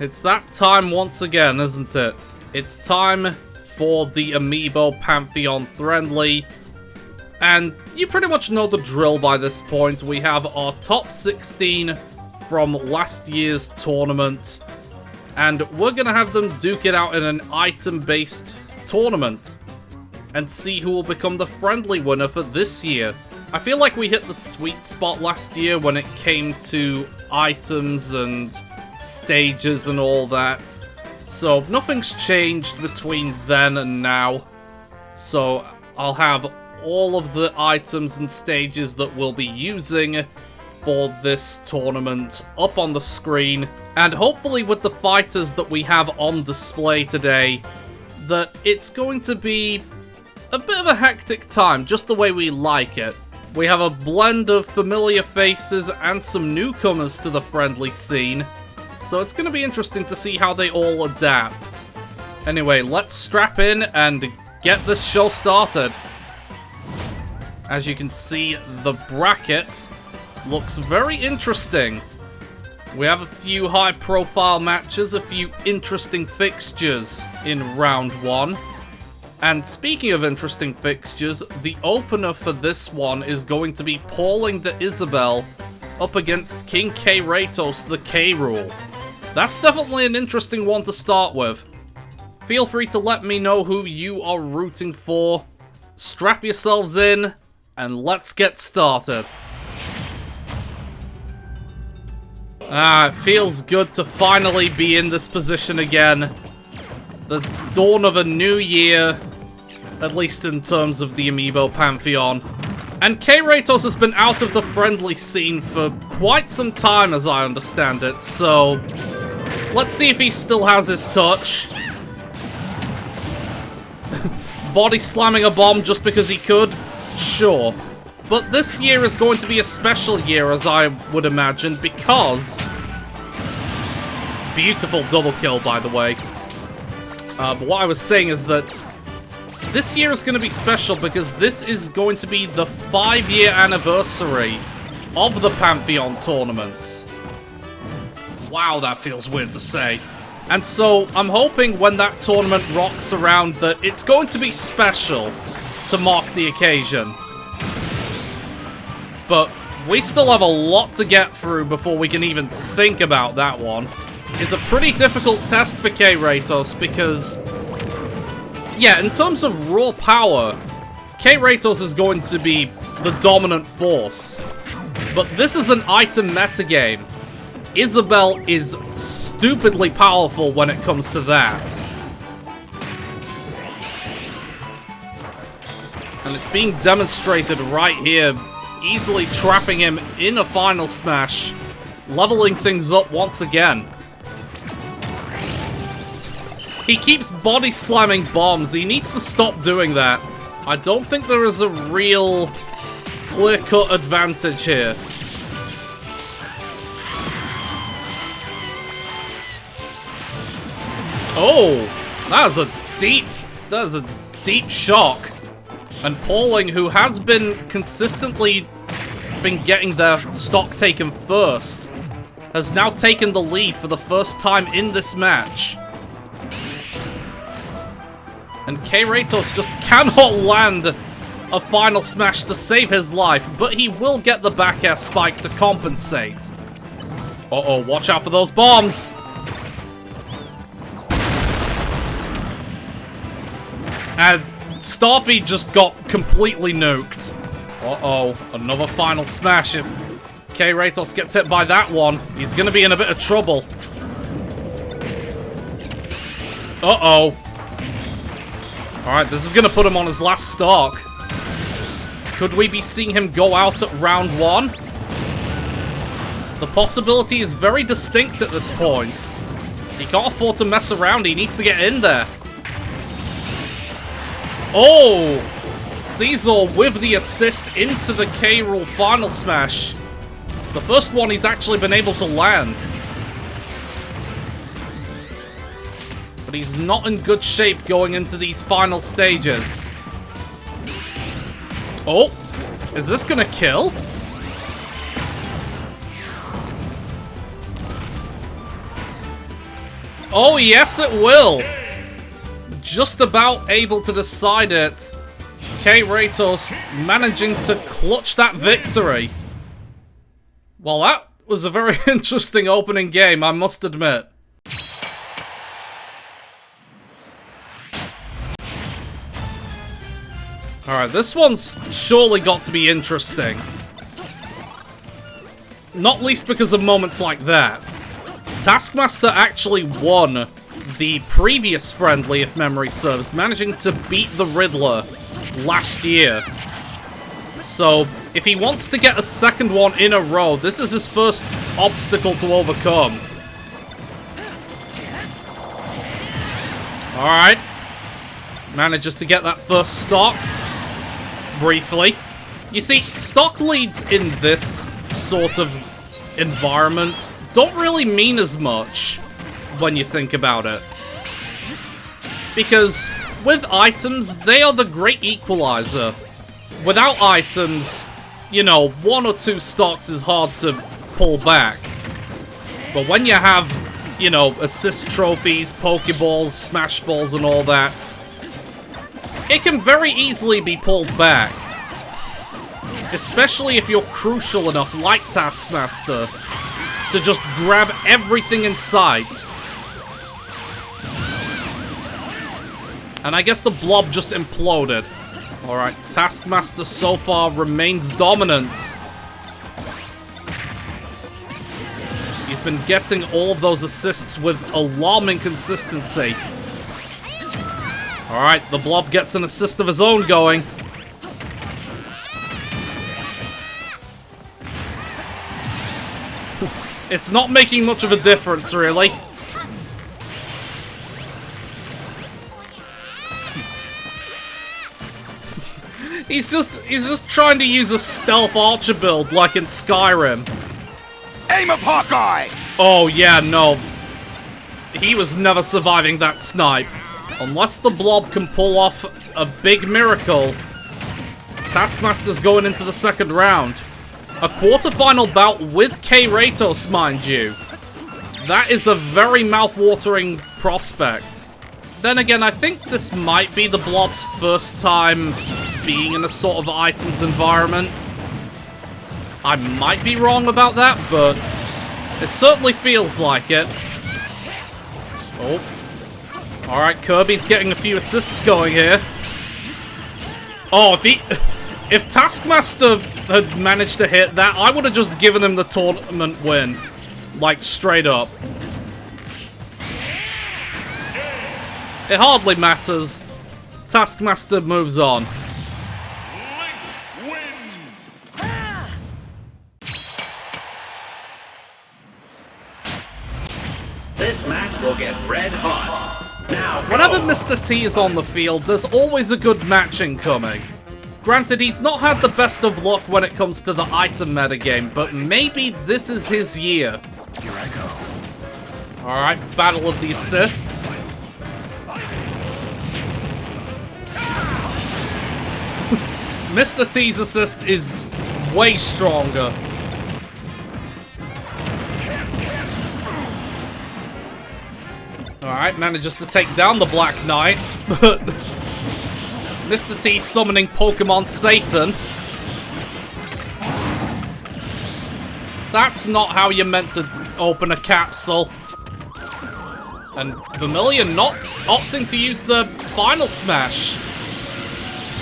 It's that time once again, isn't it? It's time for the Amiibo Pantheon friendly. And you pretty much know the drill by this point. We have our top 16 from last year's tournament. And we're going to have them duke it out in an item-based tournament. And see who will become the friendly winner for this year. I feel like we hit the sweet spot last year when it came to items and stages and all that. So nothing's changed between then and now. So I'll have all of the items and stages that we'll be using for this tournament up on the screen. And hopefully with the fighters that we have on display today, that it's going to be a bit of a hectic time, just the way we like it. We have a blend of familiar faces and some newcomers to the friendly scene, so it's going to be interesting to see how they all adapt. Anyway, let's strap in and get this show started. As you can see, the bracket looks very interesting. We have a few high-profile matches, a few interesting fixtures in round 1. And speaking of interesting fixtures, the opener for this one is going to be Pauling the Isabel up against King K-Ratos the K-Rule. That's definitely an interesting one to start with. Feel free to let me know who you are rooting for. Strap yourselves in, and let's get started. It feels good to finally be in this position again. The dawn of a new year, at least in terms of the Amiibo Pantheon. And K-Ratos has been out of the friendly scene for quite some time, as I understand it, so let's see if he still has his touch. Body slamming a bomb just because he could? Sure. But this year is going to be a special year, as I would imagine, because... Beautiful double kill, by the way. But what I was saying is that this year is going to be special because this is going to be the 5-year anniversary of the Pantheon tournaments. Wow, that feels weird to say. And so I'm hoping when that tournament rocks around that it's going to be special to mark the occasion. But we still have a lot to get through before we can even think about that one. It's a pretty difficult test for K-Ratos because, yeah, in terms of raw power, K-Ratos is going to be the dominant force. But this is an item metagame. Isabel is stupidly powerful when it comes to that. And it's being demonstrated right here, easily trapping him in a final smash, leveling things up once again. He keeps body slamming bombs. He needs to stop doing that. I don't think there is a real clear-cut advantage here. Oh, that is a deep shock. And Pauling, who has been consistently getting their stock taken first, has now taken the lead for the first time in this match. And K-Ratos just cannot land a final smash to save his life, but he will get the back air spike to compensate. Uh-oh, watch out for those bombs! And Starfy just got completely nuked. Uh-oh, another final smash. If K-Ratos gets hit by that one, he's gonna be in a bit of trouble. Uh-oh. Alright, this is gonna put him on his last stock. Could we be seeing him go out at round 1? The possibility is very distinct at this point. He can't afford to mess around, he needs to get in there. Oh! Caesar with the assist into the K-Rule final smash. The first one he's actually been able to land. But he's not in good shape going into these final stages. Oh! Is this gonna kill? Oh, yes, it will. Just about able to decide it. K-Ratos managing to clutch that victory. Well, that was a very interesting opening game, I must admit. Alright, this one's surely got to be interesting. Not least because of moments like that. Taskmaster actually won the previous friendly, if memory serves, managing to beat the Riddler last year. So, if he wants to get a second one in a row, this is his first obstacle to overcome. Alright. Manages to get that first stock. Briefly. You see, stock leads in this sort of environment don't really mean as much when you think about it. Because with items, they are the great equalizer. Without items, you know, 1 or 2 stocks is hard to pull back. But when you have, you know, assist trophies, Pokeballs, Smash Balls and all that, it can very easily be pulled back. Especially if you're crucial enough, like Taskmaster, to just grab everything in sight. And I guess the blob just imploded. Alright, Taskmaster so far remains dominant. He's been getting all of those assists with alarming consistency. Alright, the blob gets an assist of his own going. It's not making much of a difference, really. He's just trying to use a stealth archer build like in Skyrim. Aim of Hawkeye! Oh yeah, no. He was never surviving that snipe. Unless the blob can pull off a big miracle. Taskmaster's going into the second round. A quarterfinal bout with K-Ratos, mind you. That is a very mouth-watering prospect. Then again, I think this might be the blob's first time being in a sort of items environment. I might be wrong about that, but it certainly feels like it. Oh. Alright, Kirby's getting a few assists going here. Oh, if Taskmaster had managed to hit that, I would have just given him the tournament win. Like, straight up. It hardly matters. Taskmaster moves on. This match will get red hot. Now, whenever Mr. T is on the field, there's always a good matching coming. Granted, he's not had the best of luck when it comes to the item metagame, but maybe this is his year. Here I go. Alright, battle of the assists. Mr. T's assist is way stronger. Alright, manages to take down the Black Knight, but Mr. T summoning Pokemon Satan. That's not how you're meant to open a capsule. And Vermilion not opting to use the final smash.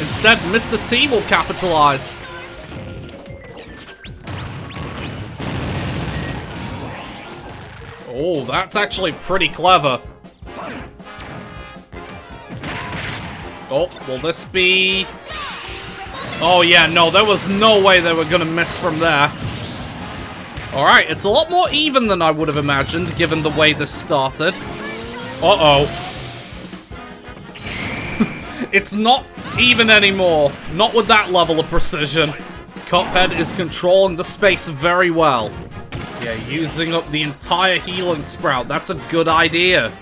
Instead, Mr. T will capitalize. Oh, that's actually pretty clever. Oh, will this be... Oh yeah, no, there was no way they were gonna miss from there. Alright, it's a lot more even than I would have imagined, given the way this started. Uh-oh. It's not even anymore. Not with that level of precision. Cuphead is controlling the space very well. Yeah, using up the entire healing sprout. That's a good idea.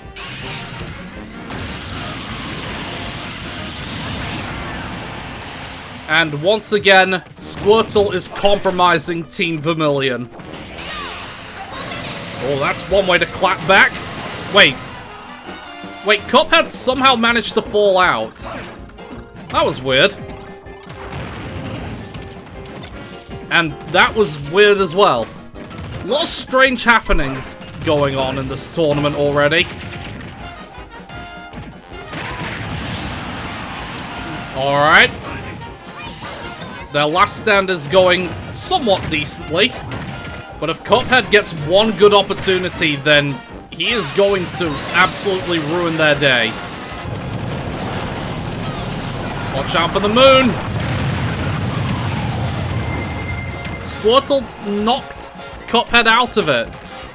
And once again, Squirtle is compromising Team Vermilion. Oh, that's one way to clap back. Wait, Wait, Cuphead somehow managed to fall out. That was weird. And that was weird as well. A lot of strange happenings going on in this tournament already. Alright. Their last stand is going somewhat decently. But if Cuphead gets one good opportunity, then he is going to absolutely ruin their day. Watch out for the moon! Squirtle knocked Cuphead out of it.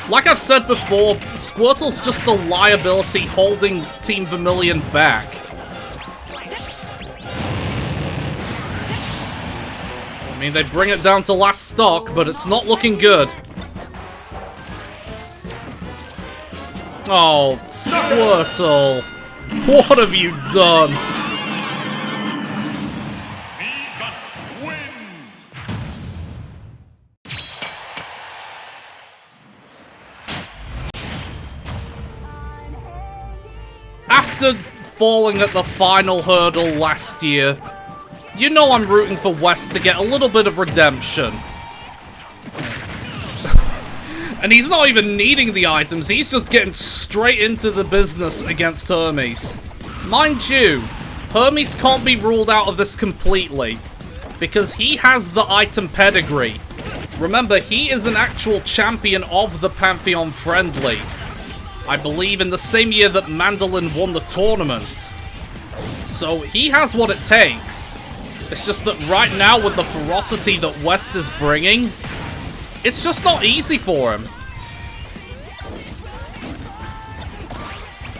Like I've said before, Squirtle's just the liability holding Team Vermilion back. I mean, they bring it down to last stock, but it's not looking good. Oh, Squirtle. What have you done? After falling at the final hurdle last year, you know I'm rooting for West to get a little bit of redemption. And he's not even needing the items, he's just getting straight into the business against Hermes. Mind you, Hermes can't be ruled out of this completely, because he has the item pedigree. Remember, he is an actual champion of the Pantheon Friendly. I believe in the same year that Mandolin won the tournament. So he has what it takes. It's just that right now, with the ferocity that West is bringing, it's just not easy for him.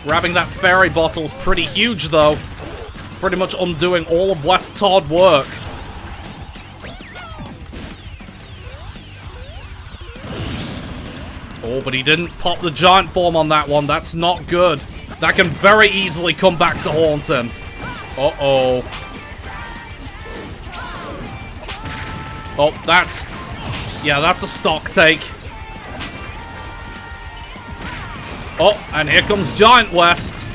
Grabbing that fairy bottle's pretty huge, though. Pretty much undoing all of West's hard work. Oh, but he didn't pop the giant form on that one. That's not good. That can very easily come back to haunt him. Uh-oh. Oh, that's... yeah, that's a stock take. Oh, and here comes Giant West.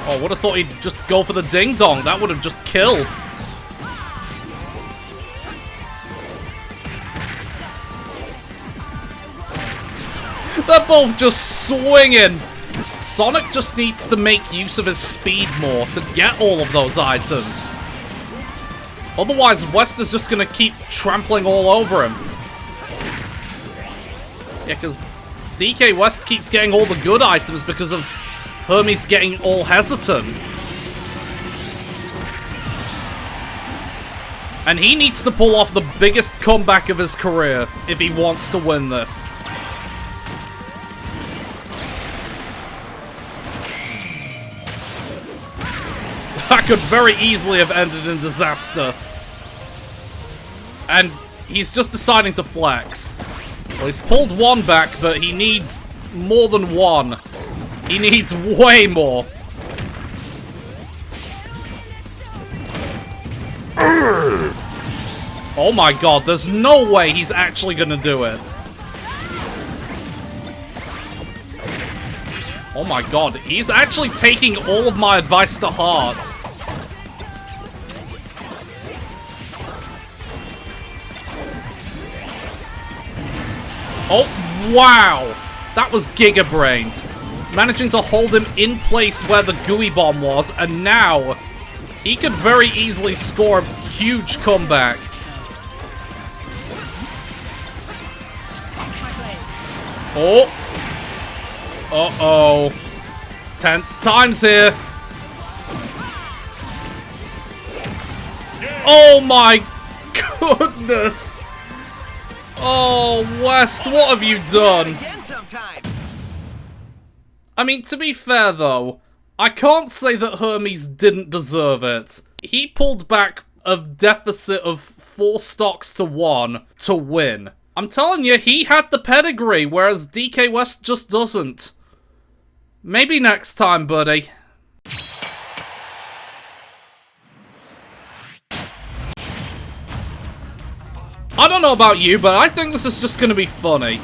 Oh, would have thought he'd just go for the ding-dong. That would have just killed. They're both just swinging. Sonic just needs to make use of his speed more to get all of those items. Otherwise, West is just going to keep trampling all over him. Yeah, because DK West keeps getting all the good items because of Hermes getting all hesitant. And he needs to pull off the biggest comeback of his career if he wants to win this. That could very easily have ended in disaster. And he's just deciding to flex. Well, he's pulled one back, but he needs more than one. He needs way more. Oh my god, there's no way he's actually gonna do it. Oh my god, he's actually taking all of my advice to heart. Oh, wow! That was giga-brained. Managing to hold him in place where the gooey bomb was, and now he could very easily score a huge comeback. Oh! Uh-oh. Tense times here. Oh my goodness! Oh, West, what have you done? I mean, to be fair though, I can't say that Hermes didn't deserve it. He pulled back a deficit of 4 stocks to 1 to win. I'm telling you, he had the pedigree, whereas DK West just doesn't. Maybe next time, buddy. I don't know about you, but I think this is just gonna be funny.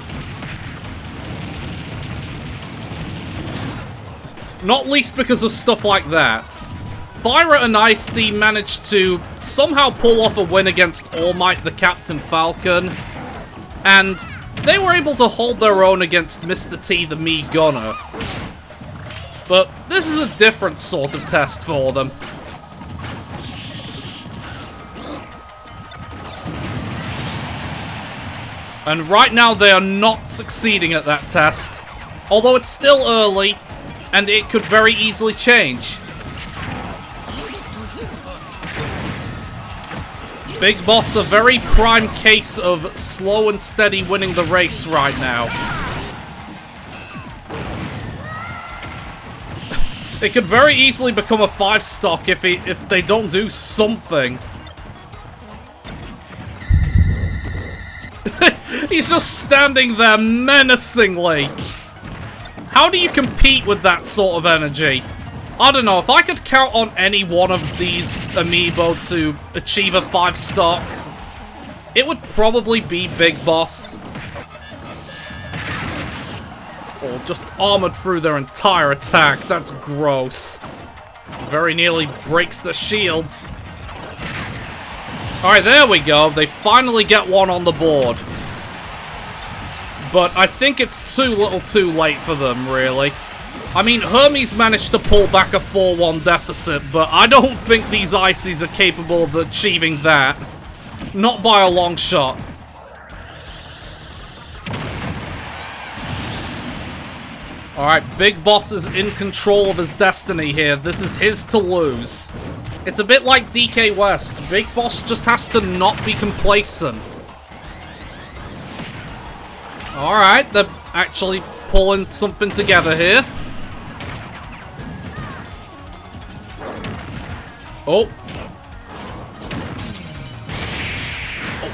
Not least because of stuff like that. Fyra and Icy managed to somehow pull off a win against All Might the Captain Falcon, and they were able to hold their own against Mr. T the Mii Gunner. But this is a different sort of test for them. And right now they are not succeeding at that test. Although it's still early, and it could very easily change. Big Boss, a very prime case of slow and steady winning the race right now. It could very easily become a 5-stock if they don't do something. He's just standing there menacingly. How do you compete with that sort of energy? I don't know, if I could count on any one of these amiibo to achieve a 5-stock, it would probably be Big Boss. Or just armored through their entire attack. That's gross. Very nearly breaks the shields. Alright, there we go. They finally get one on the board. But I think it's too little too late for them, really. I mean, Hermes managed to pull back a 4-1 deficit, but I don't think these Icies are capable of achieving that. Not by a long shot. Alright, Big Boss is in control of his destiny here. This is his to lose. It's a bit like DK West. Big Boss just has to not be complacent. Alright, they're actually pulling something together here. Oh.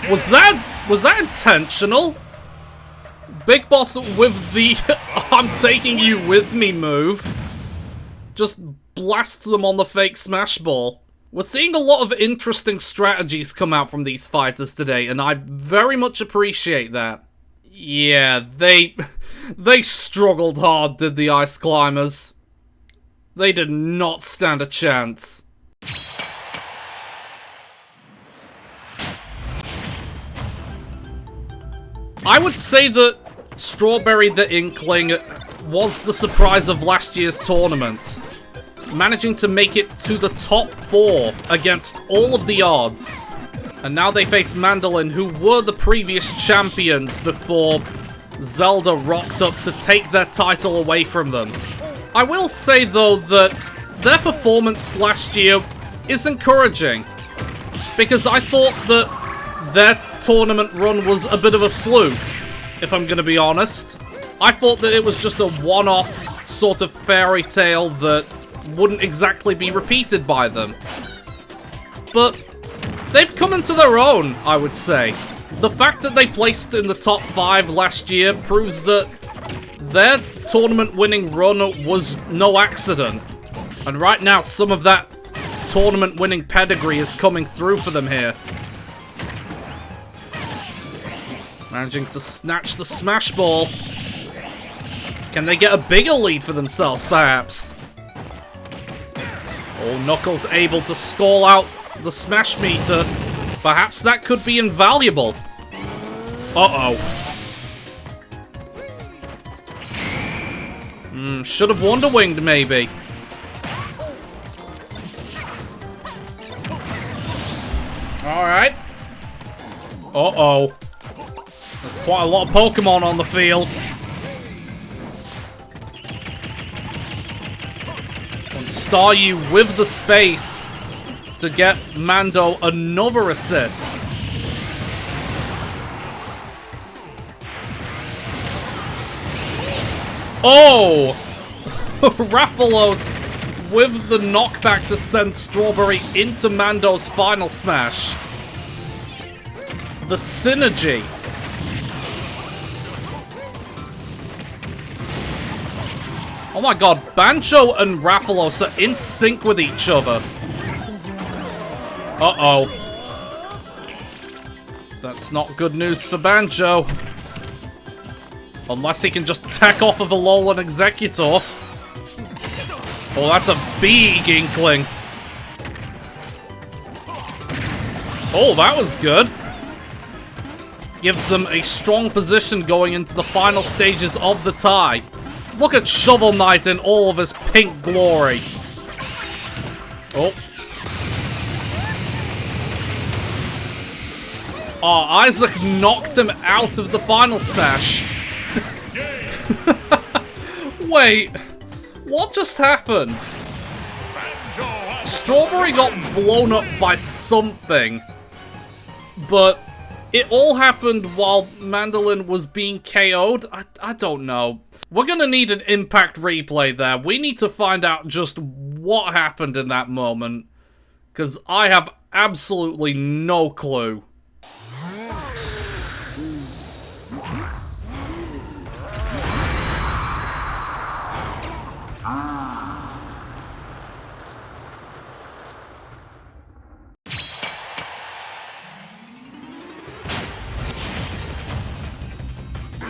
Was that intentional? Big Boss with the I'm taking you with me move just blasts them on the fake smash ball. We're seeing a lot of interesting strategies come out from these fighters today, and I very much appreciate that. Yeah, they struggled hard, did the Ice Climbers. They did not stand a chance. I would say that Strawberry the Inkling was the surprise of last year's tournament, managing to make it to the top 4 against all of the odds. And now they face Mandolin, who were the previous champions before Zelda rocked up to take their title away from them. I will say, though, that their performance last year is encouraging, because I thought that their tournament run was a bit of a fluke, if I'm gonna be honest. I thought that it was just a one-off sort of fairy tale that wouldn't exactly be repeated by them. But they've come into their own, I would say. The fact that they placed in the top 5 last year proves that their tournament-winning run was no accident. And right now, some of that tournament-winning pedigree is coming through for them here. Managing to snatch the smash ball. Can they get a bigger lead for themselves, perhaps? Oh, Knuckles able to stall out the smash meter. Perhaps that could be invaluable. Uh-oh. Should have Wonder Winged, maybe. Alright. Uh-oh. There's quite a lot of Pokemon on the field. And Staryu with the space to get Mando another assist. Oh! Rathalos with the knockback to send Strawberry into Mando's final smash. The synergy. Oh my god, Banjo and Rathalos are in sync with each other. Uh-oh. That's not good news for Banjo. Unless he can just tack off of a Alolan Executor. Oh, that's a big inkling. Oh, that was good. Gives them a strong position going into the final stages of the tie. Look at Shovel Knight in all of his pink glory. Oh. Oh, Isaac knocked him out of the final smash. Wait, what just happened? Strawberry got blown up by something, but it all happened while Mandolin was being KO'd? I don't know. We're gonna need an impact replay there. We need to find out just what happened in that moment, because I have absolutely no clue.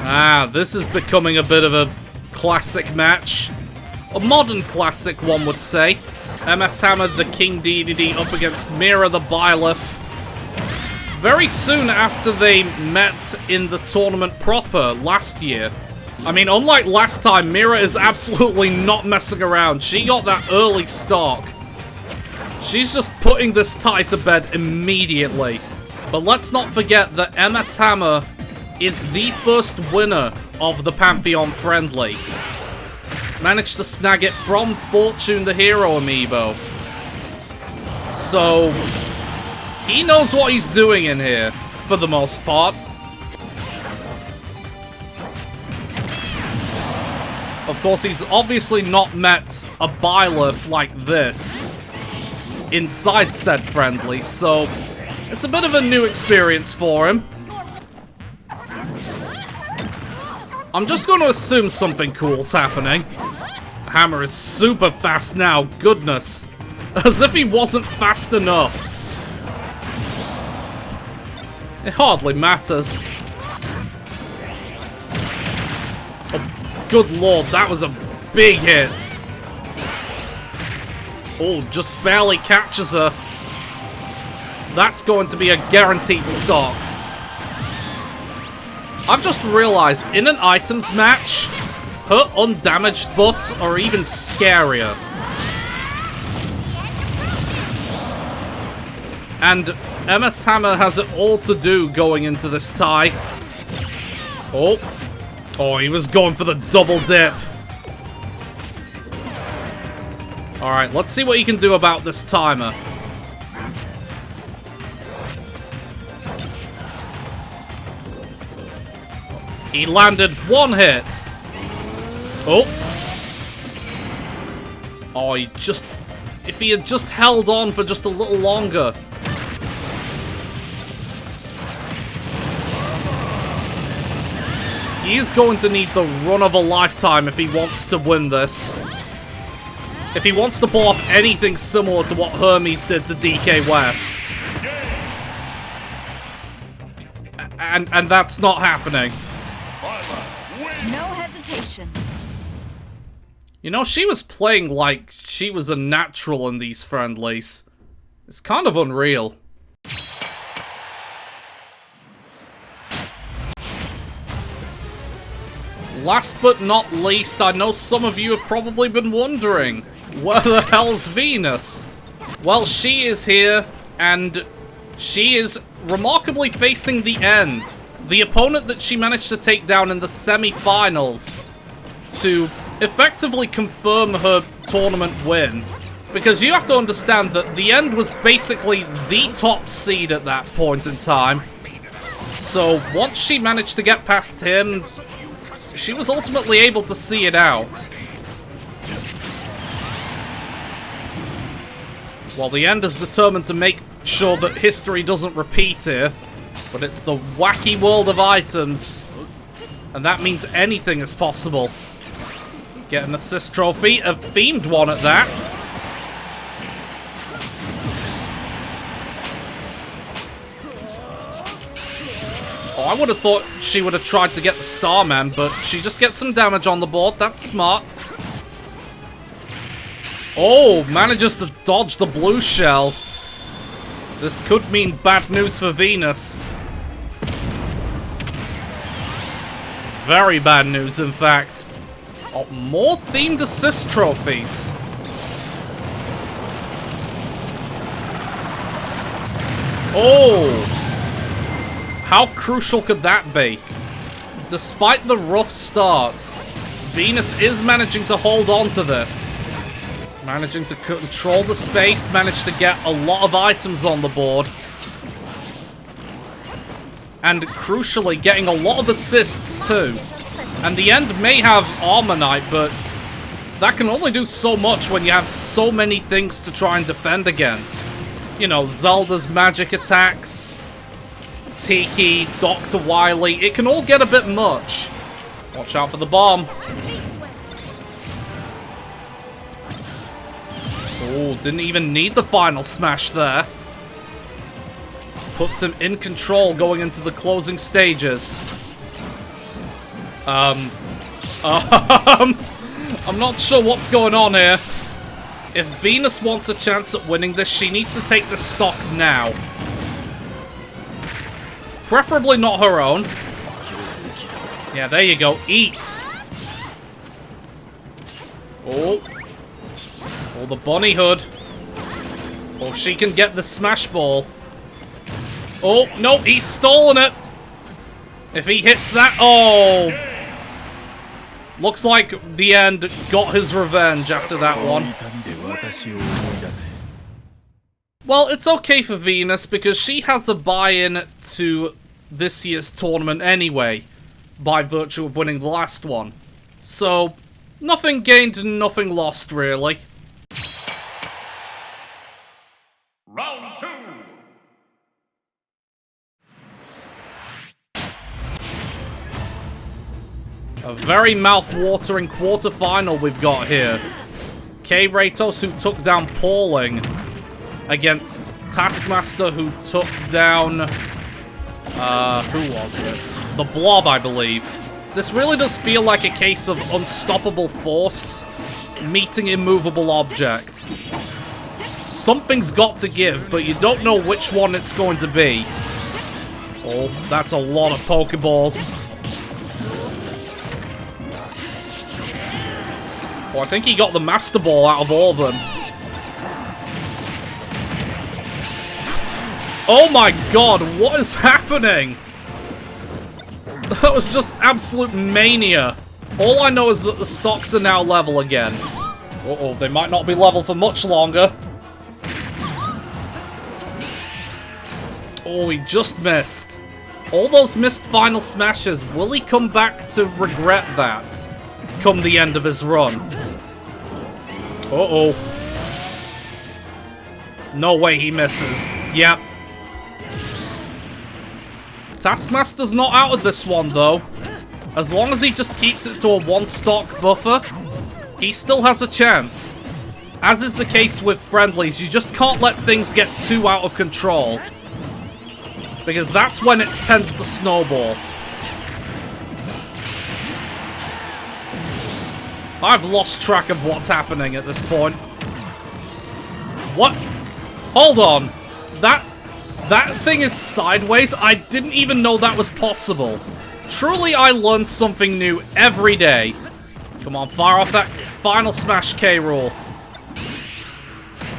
Ah, this is becoming a bit of a classic match. A modern classic, one would say. MS Hammer, the King Dedede, up against Mira the Byleth. Very soon after they met in the tournament proper last year. I mean, unlike last time, Mira is absolutely not messing around. She got that early stock. She's just putting this tie to bed immediately. But let's not forget that MS Hammer is the first winner of the Pantheon Friendly. Managed to snag it from Fortune the Hero amiibo. So, he knows what he's doing in here, for the most part. Of course, he's obviously not met a Byleth like this inside said Friendly, so it's a bit of a new experience for him. I'm just going to assume something cool's happening. Hammer is super fast now, goodness. As if he wasn't fast enough. It hardly matters. Oh, good lord, that was a big hit. Oh, just barely catches her. That's going to be a guaranteed stock. I've just realized, in an items match, her undamaged buffs are even scarier. And MS Hammer has it all to do going into this tie. Oh. Oh, he was going for the double dip. Alright, let's see what he can do about this timer. He landed one hit. Oh. Oh, he just... If he had just held on for just a little longer. He's going to need the run of a lifetime if he wants to win this. If he wants to pull off anything similar to what Hermes did to DK West. And that's not happening. No hesitation. You know, she was playing like she was a natural in these friendlies. It's kind of unreal. Last but not least, I know some of you have probably been wondering, where the hell's Venus? Well, she is here, and she is remarkably facing the end. The opponent that she managed to take down in the semi-finals to effectively confirm her tournament win. Because you have to understand that the end was basically the top seed at that point in time. So once she managed to get past him, she was ultimately able to see it out. While the end is determined to make sure that history doesn't repeat here. But it's the wacky world of items. And that means anything is possible. Get an assist trophy, a themed one at that. Oh, I would have thought she would have tried to get the Starman, but she just gets some damage on the board. That's smart. Oh, manages to dodge the blue shell. This could mean bad news for Venus. Very bad news, in fact. Oh, more themed assist trophies. Oh! How crucial could that be? Despite the rough start, Venus is managing to hold on to this. Managing to control the space, managed to get a lot of items on the board. And crucially, getting a lot of assists too. And the end may have Armonite, but that can only do so much when you have so many things to try and defend against. You know, Zelda's magic attacks, Tiki, Dr. Wily, it can all get a bit much. Watch out for the bomb. Oh, didn't even need the final smash there. Puts him in control going into the closing stages. I'm not sure what's going on here. If Venus wants a chance at winning this, she needs to take the stock now. Preferably not her own. Yeah, there you go. Eat. Oh. Oh, the bunny hood. Oh, she can get the smash ball. Oh, no, he's stolen it. If he hits that... Oh. Looks like the end got his revenge after that one. Well, it's okay for Venus because she has a buy-in to this year's tournament anyway, by virtue of winning the last one. So, nothing gained and nothing lost, really. Round 2. A very mouth-watering quarterfinal we've got here. K-Ratos, who took down Pauling, against Taskmaster, who took down... who was it? The Blob, I believe. This really does feel like a case of unstoppable force meeting immovable object. Something's got to give, but you don't know which one it's going to be. Oh, that's a lot of Pokeballs. Oh, I think he got the Master Ball out of all of them. Oh my god, what is happening? That was just absolute mania. All I know is that the stocks are now level again. Uh-oh, they might not be level for much longer. Oh, he just missed. All those missed final smashes, will he come back to regret that come the end of his run? Uh-oh. No way he misses. Yep. Taskmaster's not out of this one, though. As long as he just keeps it to a one-stock buffer, he still has a chance. As is the case with friendlies, you just can't let things get too out of control. Because that's when it tends to snowball. I've lost track of what's happening at this point. What? Hold on. That thing is sideways? I didn't even know that was possible. Truly, I learn something new every day. Come on, fire off that final smash K-Rool.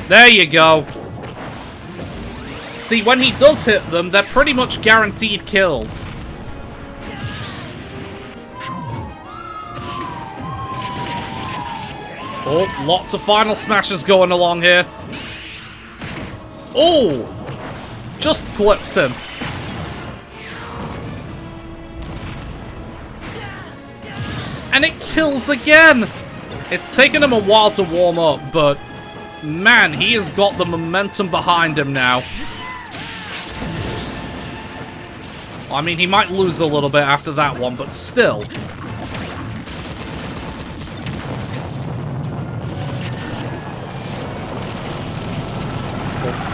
There you go. See, when he does hit them, they're pretty much guaranteed kills. Oh, lots of final smashes going along here. Oh! Just clipped him. And it kills again! It's taken him a while to warm up, but man, he has got the momentum behind him now. I mean, he might lose a little bit after that one, but still.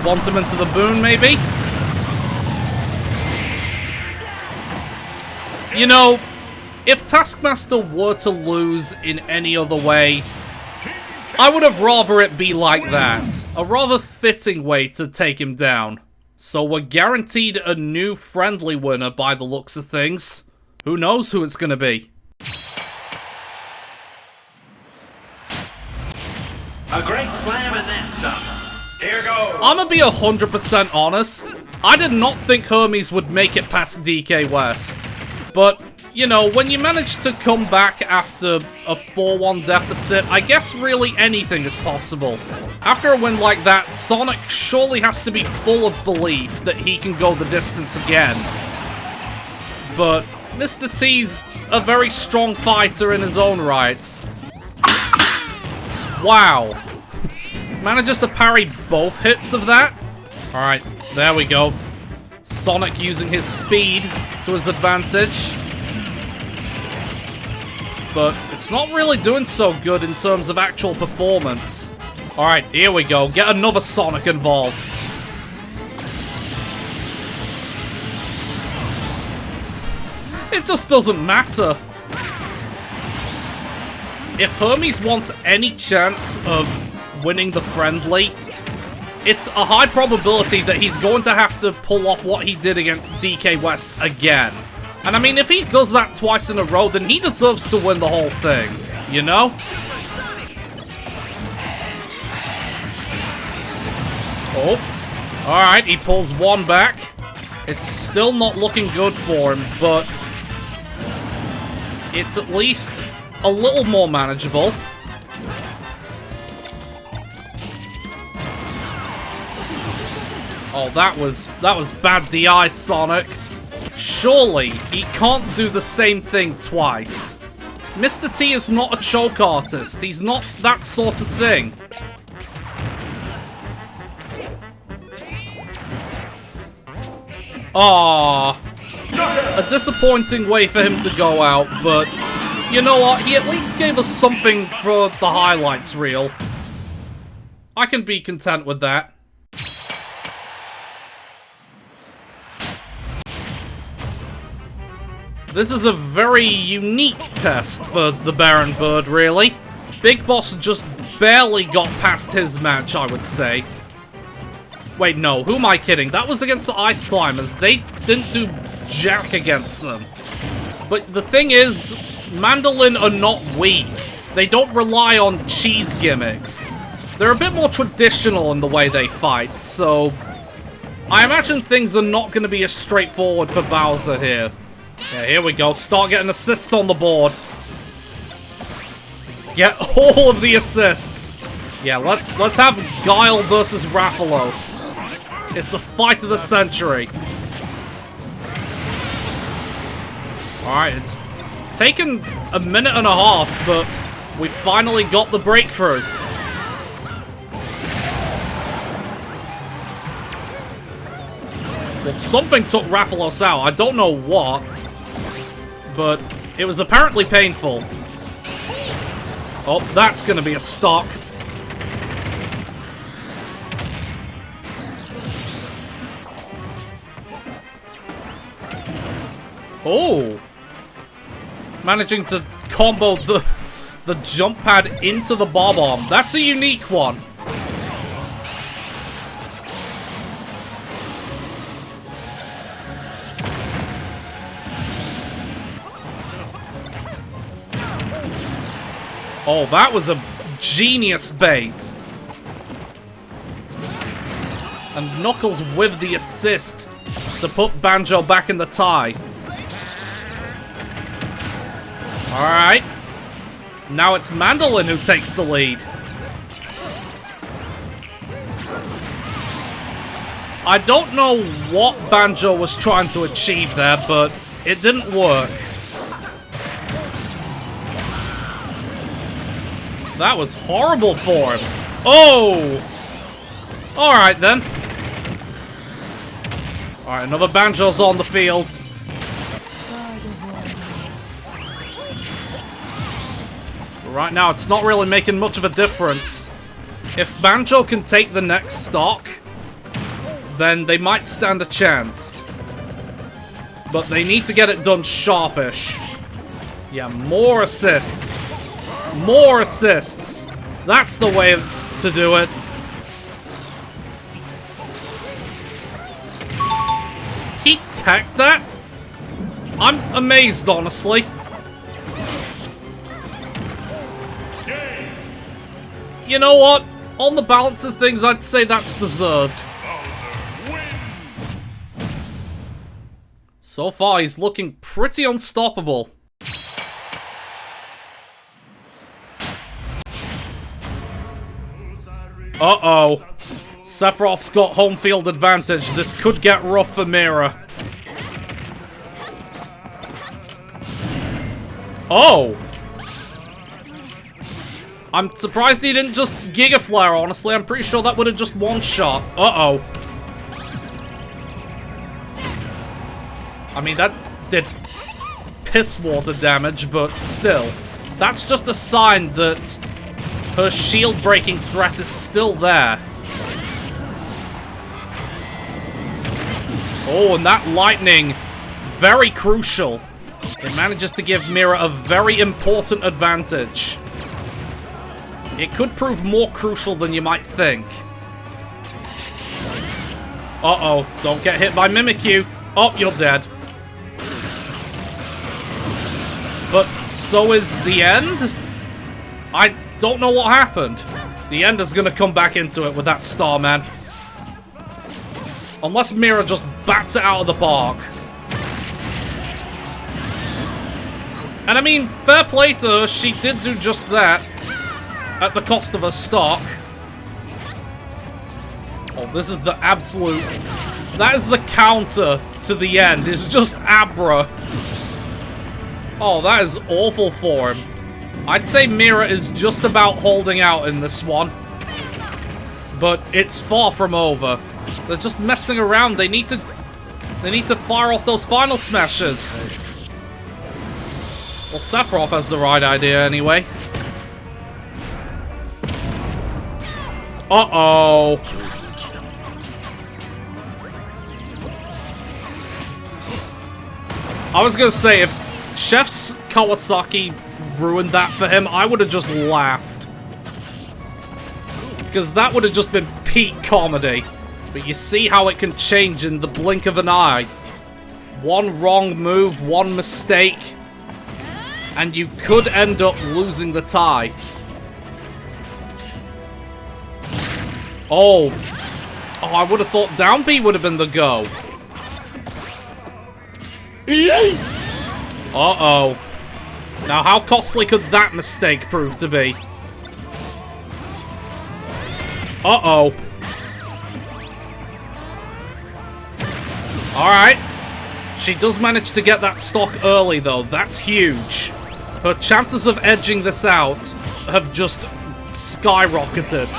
Bunt him into the boon, maybe? You know, if Taskmaster were to lose in any other way, I would have rather it be like that. A rather fitting way to take him down. So we're guaranteed a new friendly winner by the looks of things. Who knows who it's gonna be? A great slam and then some. Here goes. I'm gonna be 100% honest. I did not think Hermes would make it past DK West. But, you know, when you manage to come back after a 4-1 deficit, I guess really anything is possible. After a win like that, Sonic surely has to be full of belief that he can go the distance again. But Mr. T's a very strong fighter in his own right. Wow. Manages to parry both hits of that? Alright, there we go. Sonic using his speed to his advantage. But it's not really doing so good in terms of actual performance. Alright, here we go. Get another Sonic involved. It just doesn't matter. If Hermes wants any chance of winning the friendly, it's a high probability that he's going to have to pull off what he did against DK West again. And I mean, if he does that twice in a row, then he deserves to win the whole thing, you know? Oh, alright, he pulls one back. It's still not looking good for him, but it's at least a little more manageable. Oh, that was bad DI, Sonic. Surely, he can't do the same thing twice. Mr. T is not a choke artist. He's not that sort of thing. Ah, a disappointing way for him to go out, but you know what? He at least gave us something for the highlights reel. I can be content with that. This is a very unique test for the Baron Bird, really. Big Boss just barely got past his match, I would say. Wait, no, who am I kidding? That was against the Ice Climbers. They didn't do jack against them. But the thing is, Mandolin are not weak. They don't rely on cheese gimmicks. They're a bit more traditional in the way they fight, so I imagine things are not going to be as straightforward for Bowser here. Yeah, here we go. Start getting assists on the board. Get all of the assists. Yeah, let's have Guile versus Rathalos. It's the fight of the century. Alright, it's taken a minute and a half, but we finally got the breakthrough. Well, something took Rathalos out. I don't know what, but it was apparently painful. Oh, that's gonna be a stock. Oh! Managing to combo the jump pad into the bob-omb. That's a unique one. Oh, that was a genius bait. And Knuckles with the assist to put Banjo back in the tie. Alright. Now it's Mandolin who takes the lead. I don't know what Banjo was trying to achieve there, but it didn't work. That was horrible for him. Oh! Alright then. Alright, another Banjo's on the field. Right now, it's not really making much of a difference. If Banjo can take the next stock, then they might stand a chance. But they need to get it done sharpish. Yeah, more assists. More assists. That's the way to do it. He teched that? I'm amazed, honestly. You know what? On the balance of things, I'd say that's deserved. So far, he's looking pretty unstoppable. Uh-oh. Sephiroth's got home field advantage. This could get rough for Mira. Oh! I'm surprised he didn't just Giga Flare, honestly. I'm pretty sure that would have just one-shot. Uh-oh. I mean, that did piss water damage, but still. That's just a sign that her shield-breaking threat is still there. Oh, and that lightning, very crucial. It manages to give Mira a very important advantage. It could prove more crucial than you might think. Uh-oh, don't get hit by Mimikyu. Oh, you're dead. But so is the end? I don't know what happened. The end is gonna come back into it with that Starman. Unless Mira just bats it out of the park. And I mean, fair play to her, she did do just that. At the cost of her stock. Oh, this is the absolute... That is the counter to the end. It's just Abra. Oh, that is awful for him. I'd say Mira is just about holding out in this one. But it's far from over. They're just messing around. They need to fire off those final smashes. Well, Sephiroth has the right idea anyway. Uh-oh. I was gonna say, if Chef's Kawasaki ruined that for him, I would have just laughed. Because that would have just been peak comedy. But you see how it can change in the blink of an eye. One wrong move, one mistake, and you could end up losing the tie. Oh. Oh, I would have thought down B would have been the go. Uh-oh. Now, how costly could that mistake prove to be? Uh-oh. Alright. She does manage to get that stock early, though. That's huge. Her chances of edging this out have just skyrocketed.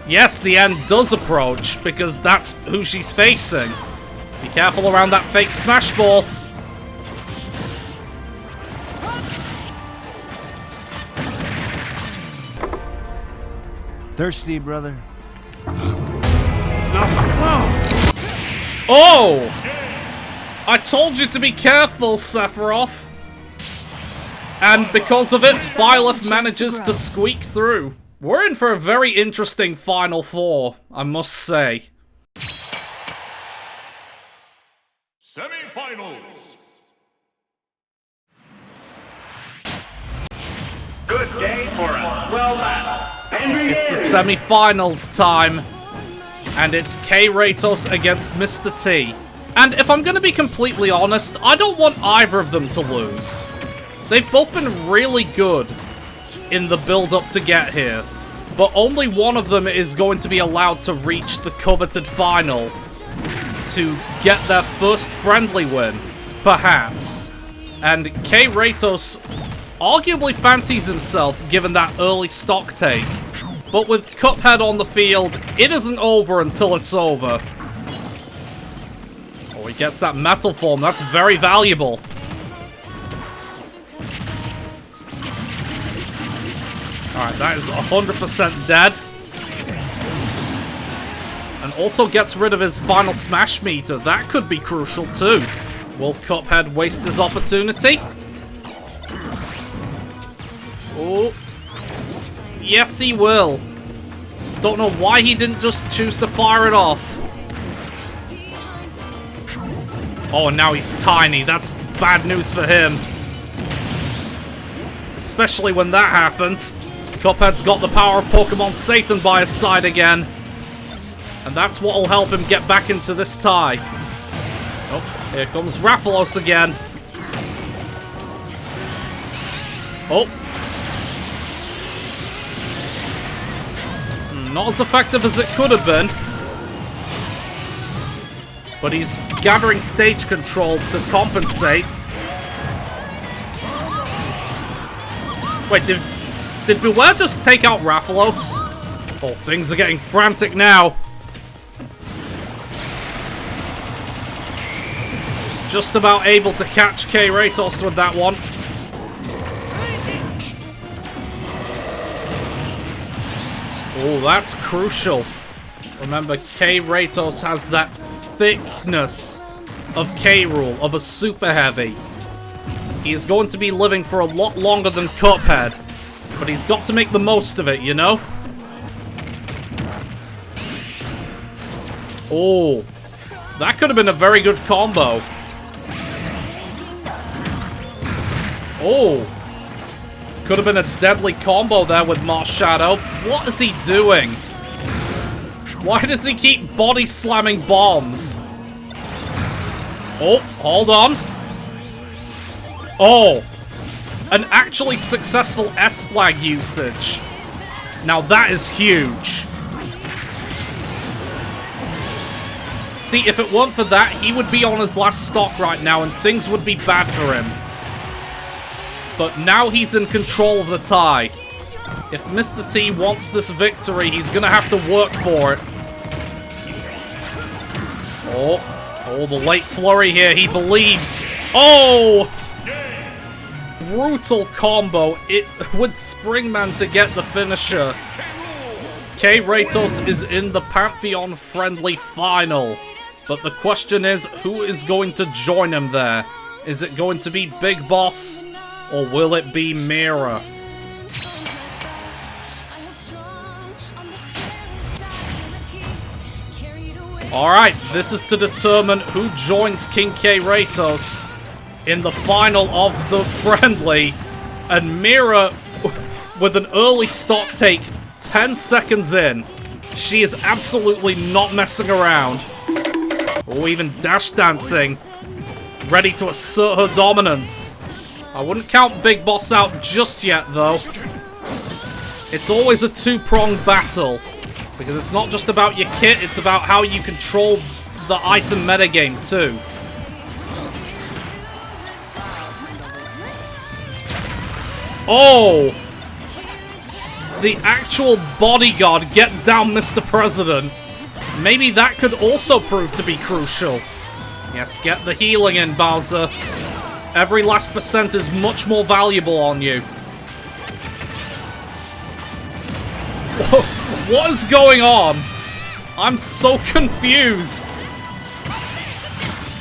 Yes, the end does approach, because that's who she's facing. Be careful around that fake smash ball. Thirsty, brother? Oh! I told you to be careful, Sephiroth. And because of it, Byleth manages to squeak through. We're in for a very interesting Final Four, I must say. Semi-finals. Good day for a swell battle. It's the semi-finals time. And it's K-Ratos against Mr. T. And if I'm gonna be completely honest, I don't want either of them to lose. They've both been really good in the build-up to get here. But only one of them is going to be allowed to reach the coveted final to get their first friendly win, perhaps. And K-Ratos arguably fancies himself given that early stock take. But with Cuphead on the field, it isn't over until it's over. Oh, he gets that metal form. That's very valuable. Alright, that is 100% dead. And also gets rid of his final smash meter. That could be crucial too. Will Cuphead waste his opportunity? Oh. Yes, he will. Don't know why he didn't just choose to fire it off. Oh, and now he's tiny. That's bad news for him. Especially when that happens. Cuphead's got the power of Pokemon Satan by his side again. And that's what will help him get back into this tie. Oh, here comes Rathalos again. Oh. Not as effective as it could have been. But he's gathering stage control to compensate. Wait, did Beware just take out Rathalos? Oh, things are getting frantic now. Just about able to catch K-Ratos with that one. Oh, that's crucial. Remember, K-Ratos has that thickness of K-Rool, of a super heavy. He is going to be living for a lot longer than Cuphead, but he's got to make the most of it, you know? Oh, that could have been a very good combo. Oh, could have been a deadly combo there with Marshadow. What is he doing? Why does he keep body slamming bombs? Oh, hold on. Oh, an actually successful S-Flag usage. Now that is huge. See, if it weren't for that, he would be on his last stock right now and things would be bad for him. But now he's in control of the tie. If Mr. T wants this victory, he's gonna have to work for it. Oh, the late flurry here, he believes. Oh! Brutal combo it with Springman to get the finisher. K-Ratos is in the Pantheon-friendly final. But the question is, who is going to join him there? Is it going to be Big Boss? Or will it be Mira? Alright, this is to determine who joins King K-Ratos in the final of the friendly. And Mira, with an early stock take 10 seconds in, she is absolutely not messing around. Or even dash dancing, ready to assert her dominance. I wouldn't count Big Boss out just yet, though. It's always a two-pronged battle, because it's not just about your kit, it's about how you control the item metagame, too. Oh! The actual bodyguard, get down, Mr. President. Maybe that could also prove to be crucial. Yes, get the healing in, Bowser. Every last percent is much more valuable on you. What is going on? I'm so confused.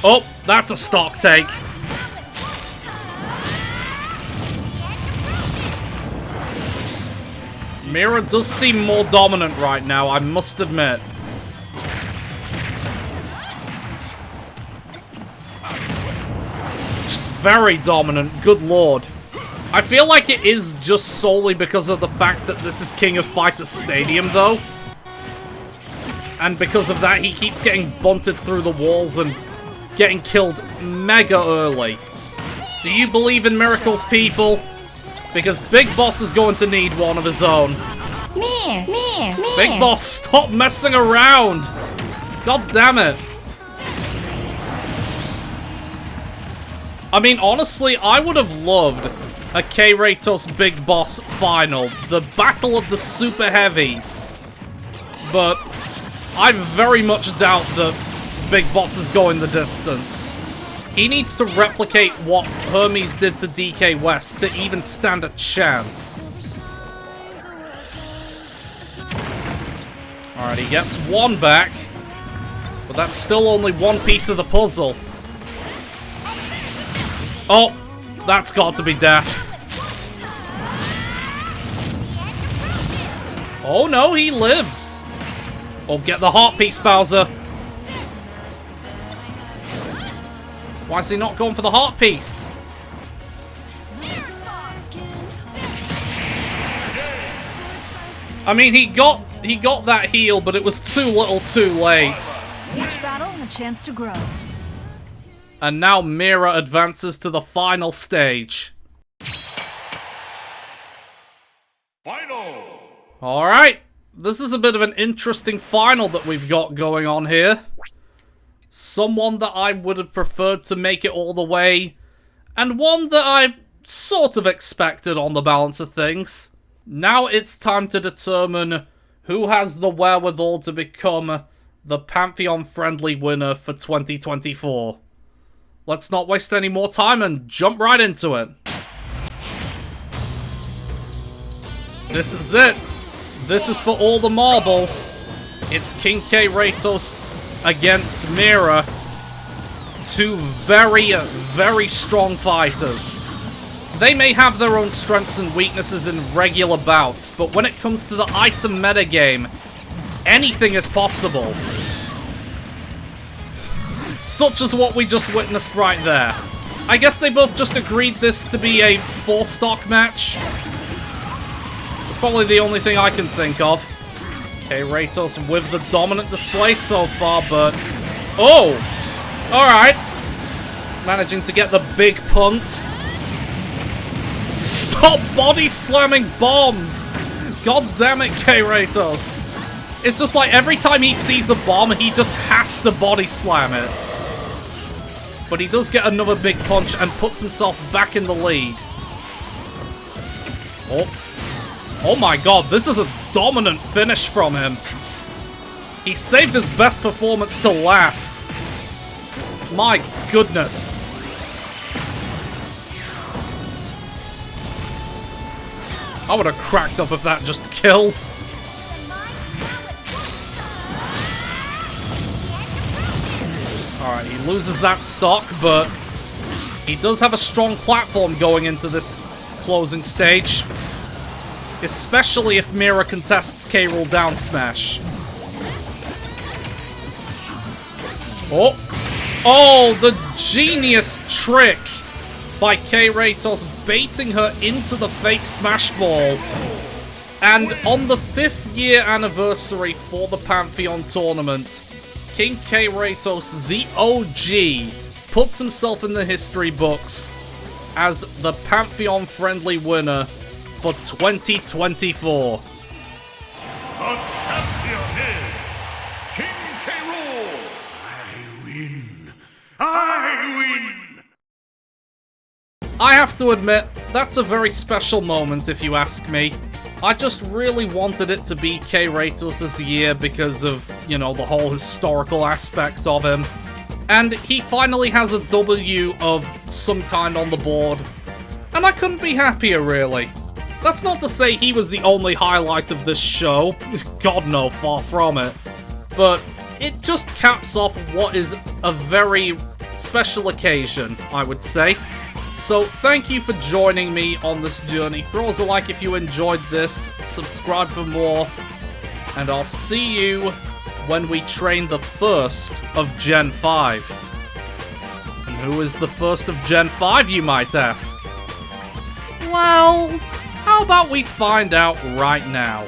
Oh, that's a stock take. Mira does seem more dominant right now, I must admit. Very dominant, good lord. I feel like it is just solely because of the fact that this is King of Fighters Stadium, though. And because of that, he keeps getting bunted through the walls and getting killed mega early. Do you believe in miracles, people? Because Big Boss is going to need one of his own. Big Boss, stop messing around! God damn it. I mean, honestly, I would have loved a K-Ratos Big Boss final. The Battle of the Super Heavies. But I very much doubt that Big Boss is going the distance. He needs to replicate what Hermes did to DK West to even stand a chance. Alright, he gets one back. But that's still only one piece of the puzzle. Oh, that's got to be death. Oh no, he lives. Oh, get the heart piece, Bowser. Why is he not going for the heart piece? I mean, he got that heal, but it was too little too late. Each battle, a chance to grow. And now Mira advances to the final stage. Final. Alright, this is a bit of an interesting final that we've got going on here. Someone that I would have preferred to make it all the way, and one that I sort of expected on the balance of things. Now it's time to determine who has the wherewithal to become the Pantheon-friendly winner for 2024. Let's not waste any more time and jump right into it. This is it. This is for all the marbles. It's King K. Ratos against Mira. Two very, very strong fighters. They may have their own strengths and weaknesses in regular bouts, but when it comes to the item metagame, anything is possible. Such as what we just witnessed right there. I guess they both just agreed this to be a 4-stock match. That's probably the only thing I can think of. Okay, Ratos with the dominant display so far, but... Oh! Alright. Managing to get the big punt. Stop body slamming bombs! God damn it, K. Ratos. It's just like every time he sees a bomb, he just has to body slam it. But he does get another big punch and puts himself back in the lead. Oh my god, this is a dominant finish from him. He saved his best performance to last. My goodness. I would have cracked up if that just killed. Alright, he loses that stock, but he does have a strong platform going into this closing stage. Especially if Mira contests K. Rool down smash. Oh! Oh, the genius trick by K. Ratos baiting her into the fake smash ball. And on the 5th year anniversary for the Pantheon tournament, King K. Ratos, the OG, puts himself in the history books as the Pantheon-friendly winner for 2024. The champion is King K. Rool. I win. I win. I have to admit, that's a very special moment if you ask me. I just really wanted it to be K. Ratos' year because of, you know, the whole historical aspect of him. And he finally has a W of some kind on the board. And I couldn't be happier, really. That's not to say he was the only highlight of this show. God no, far from it. But it just caps off what is a very special occasion, I would say. So thank you for joining me on this journey. Throw us a like if you enjoyed this, subscribe for more, and I'll see you when we train the first of Gen 5. And who is the first of Gen 5, you might ask? Well, how about we find out right now?